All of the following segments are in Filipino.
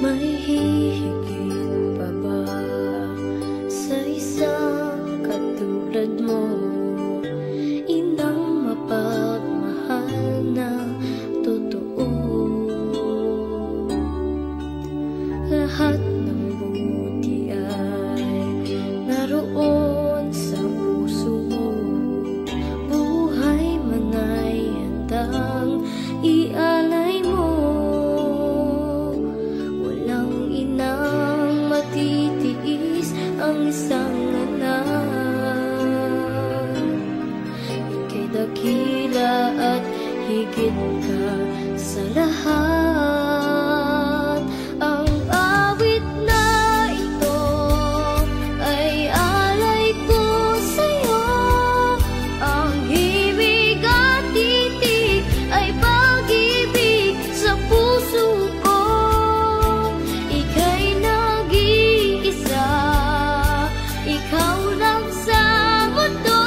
May hihigit pa ba sa isang katulad mo? Inang mapagmahal na totoo. Lahat ng buti ay naroon sa puso mo. Buhay man ay handang ialay mo. Walang inang matitiis ang isang anak. Ika'y dakila at higit ka sa lahat. Ang awit na ito ay alay ko sa'yo. Ang himig at titig ay pag-ibig sa puso ko. Ika'y nag-iisa, ikaw lang sa mundo.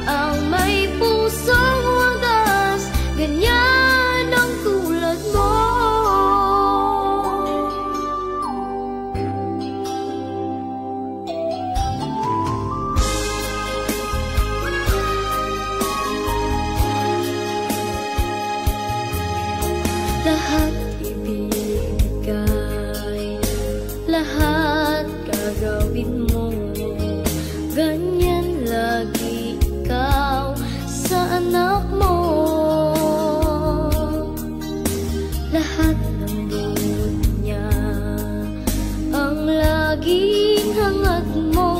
Ang may pusong wagas, ganyan ang tulad mo. Lahat ibigay, lahat gagawin mo. Ganyan lagi ikaw sa anak mo. Lahat ng buod niya ang laging hangat mo.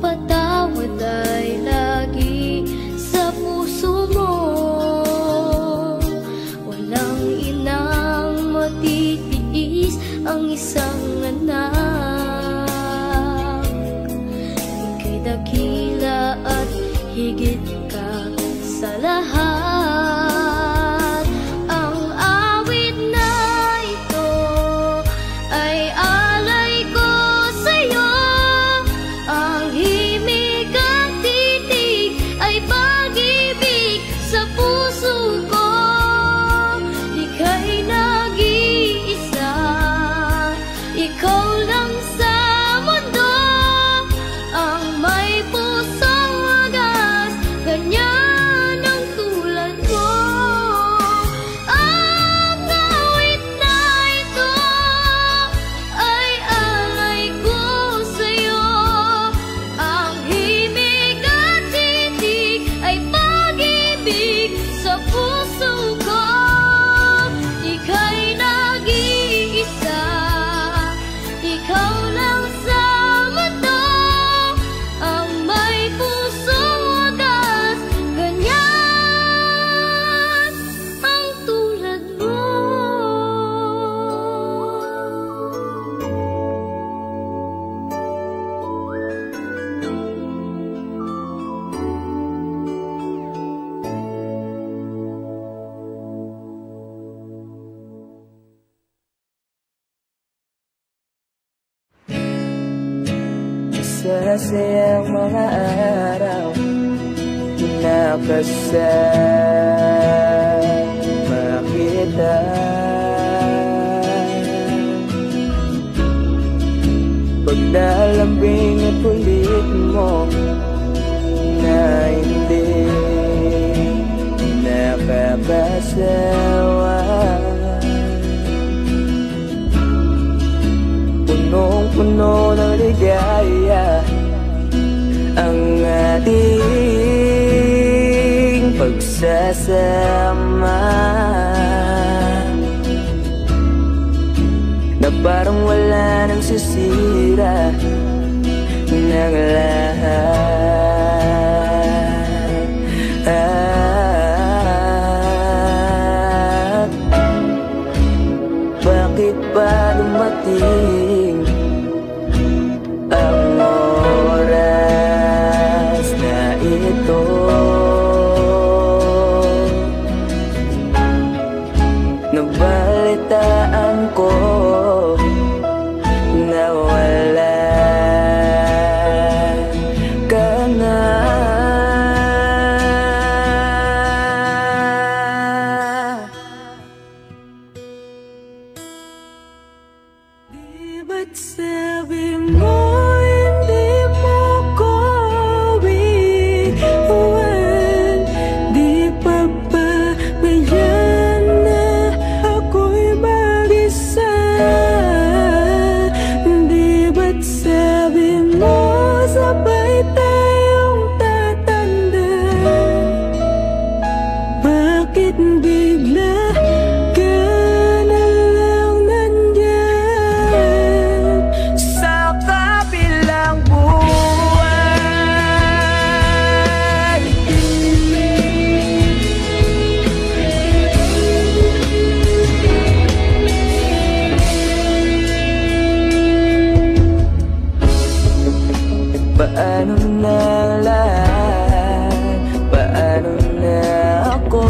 Patawad ay lagi sa puso mo. Walang inang matitiis ang isang anak. Ika'y dakila at higit ka sa lahat. Ang awit na ito ay alay ko sa'yo. Ang himig at titig ay pag-ibig sa puso ko. Ika'y nag-iisa, ikaw lang sa mundo. Ang may pusong wagas, ganyan ang tulad mo. Ang awit na ito ay alay ko sa'yo. Ang himig at titig ay pag-ibig sa puso ko. Ika'y nag-iisa, ikaw lang sa mundo. Ang may pusong wagas, ganyan ang tulad mo. Masasayang mga araw nakasama kita. Paglalambing at kulit mo na hindi nakakasawa. Punong-puno ng ligaya ang ating pagsasama, na parang wala nang sisira ng lahat. Bakit ba dumating ang oras na ito? Nabalitaan ko na wala ka na. ba't sabi mo hindi mo ko iwan? Di pa ba bayan na ako'y mag-isa? Di ba't sabi mo sabay tayong tatanda? Bakit bigla ka na lang nandyan sa kabilang buwan? Paano na lang, paano na ako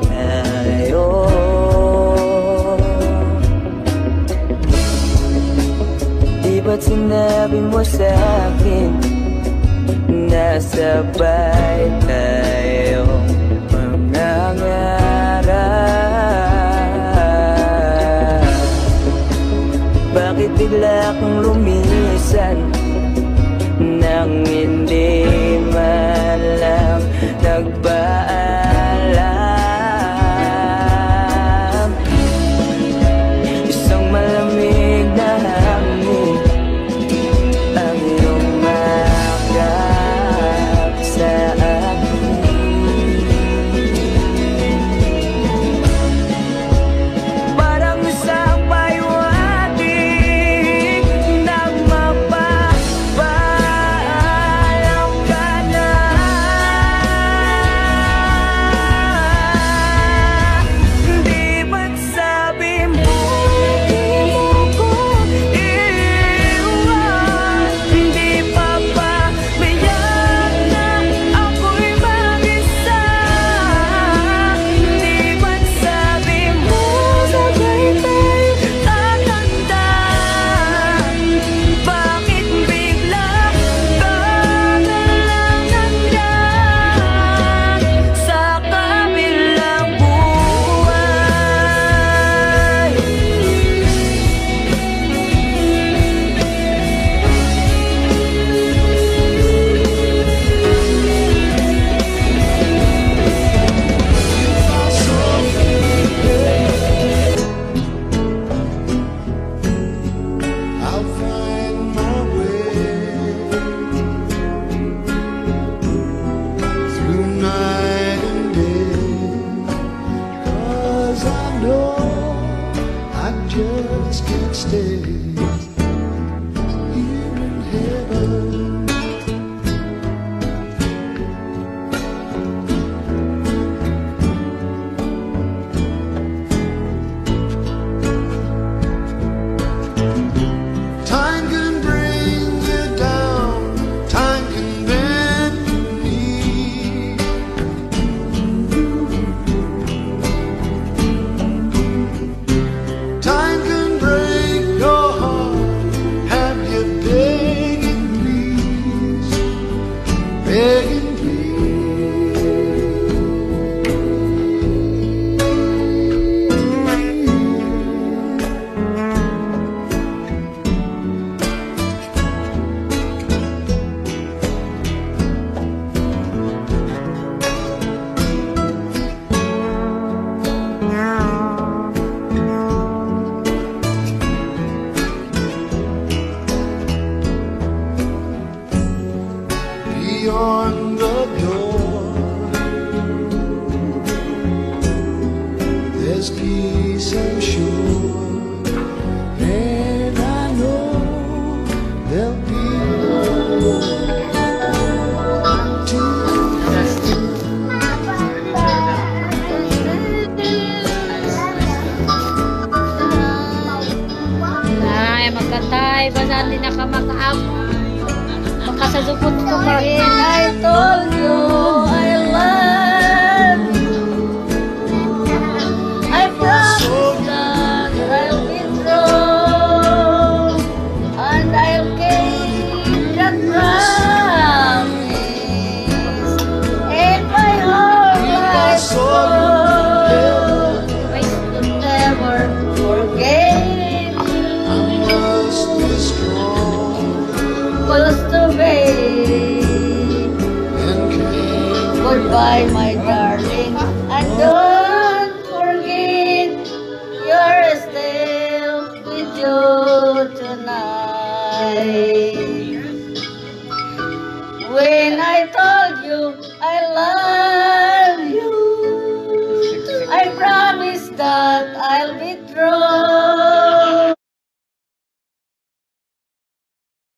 tayo? Di ba't sinabi mo sa'kin na sabay tayong mangangarap? Bakit bigla kang lumisan nang hindi man lang nagpaalam? Isang malamig na hangin ang yumakap sa akin. Parang isang paywating na mapapaalam ka na. Di ba't sabi mo di mo ko iwan? Di pa ba bayan na ako'y mag-isa? Di ba't sabi mo sabay tayo tatanda? Bakit bigla ka na lang nandyan sa kabilang buwan? I'll find my way through night and day, 'cause I know I just can't stay here in heaven. Time can bring you down, time can bend your knee. Time can break your heart, have you begging please, begging beyond the door. There's peace, I'm sure, and I know there'll be more to Ay, magkatay, basta hindi na ka makaap. Makasadupot ko mahin. I told you I love you. I promise that I'll be true, and I'll keep that promise. In my whole life, I should never forget you. life. When I told you I love you, I promised that I'll be true.